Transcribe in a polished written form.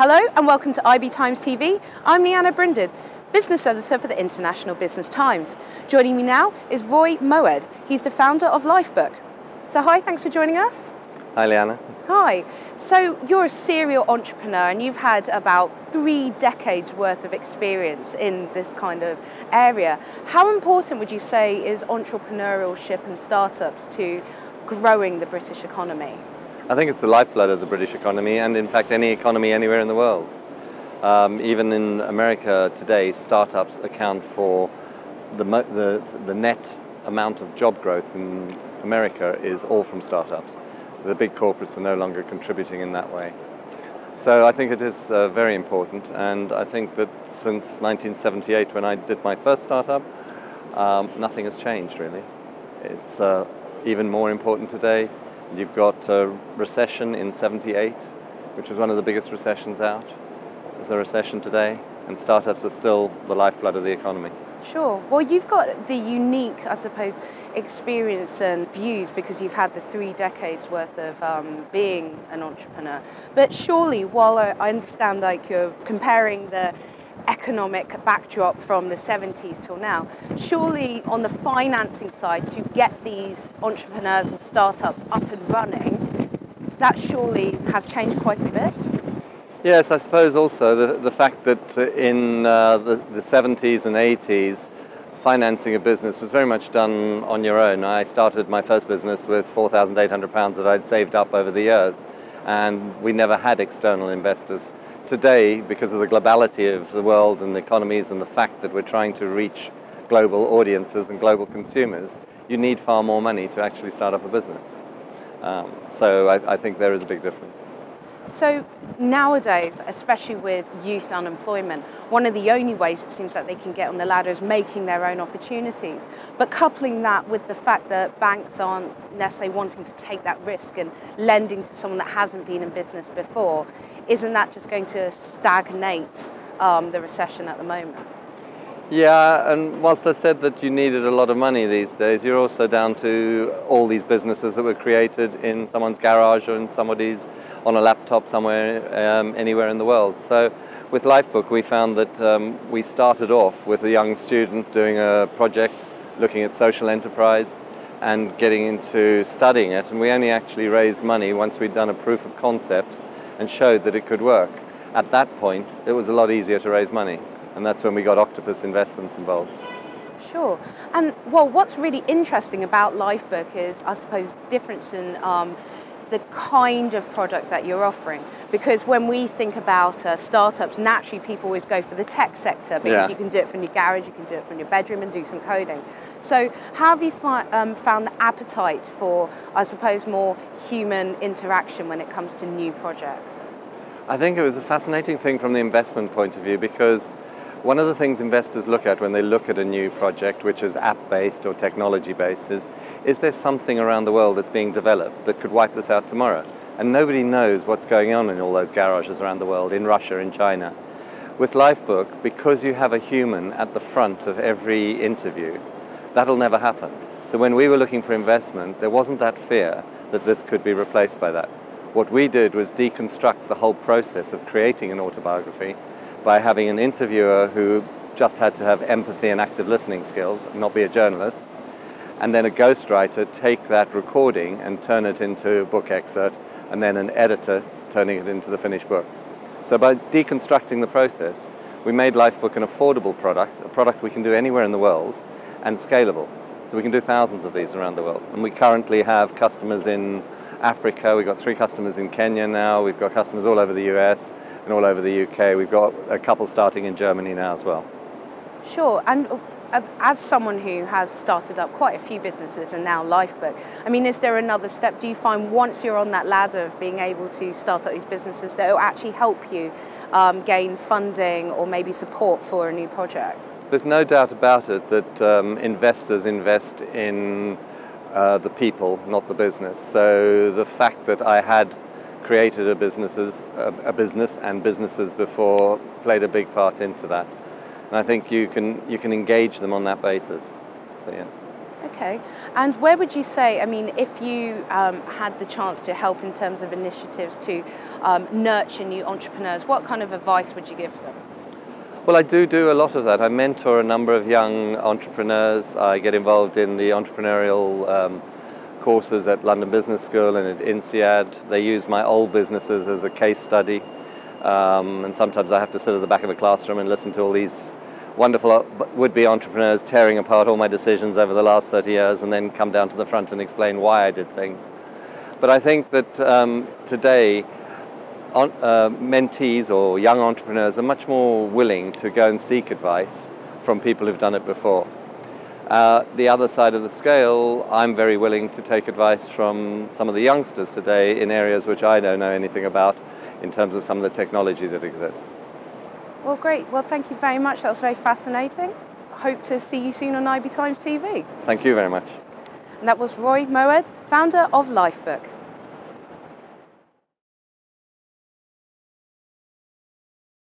Hello and welcome to IB Times TV. I'm Leanna Brinded, Business Editor for the International Business Times. Joining me now is Roy Moëd. He's the founder of LifeBook. So hi, thanks for joining us. Hi Leanna. Hi. So you're a serial entrepreneur and you've had about 3 decades worth of experience in this kind of area. How important would you say is entrepreneurship and startups to growing the British economy? I think it's the lifeblood of the British economy and in fact any economy anywhere in the world. Even in America today, startups account for the net amount of job growth in America is all from startups. The big corporates are no longer contributing in that way. So I think it is very important, and I think that since 1978 when I did my first startup, nothing has changed really. It's even more important today. You've got a recession in '78, which was one of the biggest recessions out. There's a recession today, and startups are still the lifeblood of the economy. Sure. Well, you've got the unique, I suppose, experience and views because you've had the 3 decades worth of being an entrepreneur. But surely, while I understand like you're comparing the economic backdrop from the 70s till now, surely on the financing side to get these entrepreneurs or startups up and running, that surely has changed quite a bit? Yes, I suppose also the fact that in the 70s and 80s, financing a business was very much done on your own. I started my first business with £4,800 that I'd saved up over the years, and we never had external investors. Today, because of the globality of the world and the economies and the fact that we're trying to reach global audiences and global consumers, you need far more money to actually start up a business. So I think there is a big difference. So nowadays, especially with youth unemployment, one of the only ways it seems like they can get on the ladder is making their own opportunities. But coupling that with the fact that banks aren't necessarily wanting to take that risk and lending to someone that hasn't been in business before, isn't that just going to stagnate the recession at the moment? Yeah, and whilst I said that you needed a lot of money these days, you're also down to all these businesses that were created in someone's garage or in somebody's on a laptop somewhere, anywhere in the world. So with LifeBook, we found that we started off with a young student doing a project looking at social enterprise and getting into studying it, and we only actually raised money once we'd done a proof of concept and showed that it could work. At that point, it was a lot easier to raise money. And that's when we got Octopus Investments involved. Sure. And well, what's really interesting about LifeBook is, I suppose, difference in the kind of product that you're offering. Because when we think about startups, naturally people always go for the tech sector because you can do it from your garage, you can do it from your bedroom and do some coding. So how have you found the appetite for, I suppose, more human interaction when it comes to new projects? I think it was a fascinating thing from the investment point of view, because one of the things investors look at when they look at a new project, which is app-based or technology-based, is there something around the world that's being developed that could wipe this out tomorrow? And nobody knows what's going on in all those garages around the world, in Russia, in China. With LifeBook, because you have a human at the front of every interview, that'll never happen. So when we were looking for investment, there wasn't that fear that this could be replaced by that. What we did was deconstruct the whole process of creating an autobiography by having an interviewer who just had to have empathy and active listening skills, and not be a journalist, and then a ghostwriter take that recording and turn it into a book excerpt, and then an editor turning it into the finished book. So by deconstructing the process, we made LifeBook an affordable product, a product we can do anywhere in the world, and scalable. So we can do thousands of these around the world. And we currently have customers in Africa, we've got 3 customers in Kenya now, we've got customers all over the US and all over the UK. We've got a couple starting in Germany now as well. Sure, and as someone who has started up quite a few businesses and now LifeBook, I mean, is there another step? Do you find once you're on that ladder of being able to start up these businesses that will actually help you gain funding or maybe support for a new project? There's no doubt about it that investors invest in the people, not the business. So the fact that I had created a business and businesses before played a big part into that. And I think you can engage them on that basis. So yes. Okay. And where would you say, I mean, if you had the chance to help in terms of initiatives to nurture new entrepreneurs, what kind of advice would you give them? Well, I do a lot of that. I mentor a number of young entrepreneurs. I get involved in the entrepreneurial courses at London Business School and at INSEAD. They use my old businesses as a case study. And sometimes I have to sit at the back of a classroom and listen to all these wonderful would-be entrepreneurs tearing apart all my decisions over the last 30 years and then come down to the front and explain why I did things. But I think that today, mentees or young entrepreneurs are much more willing to go and seek advice from people who've done it before. The other side of the scale, I'm very willing to take advice from some of the youngsters today in areas which I don't know anything about in terms of some of the technology that exists. Well, great. Well, thank you very much. That was very fascinating. Hope to see you soon on IB Times TV. Thank you very much. And that was Roy Moëd, founder of LifeBook.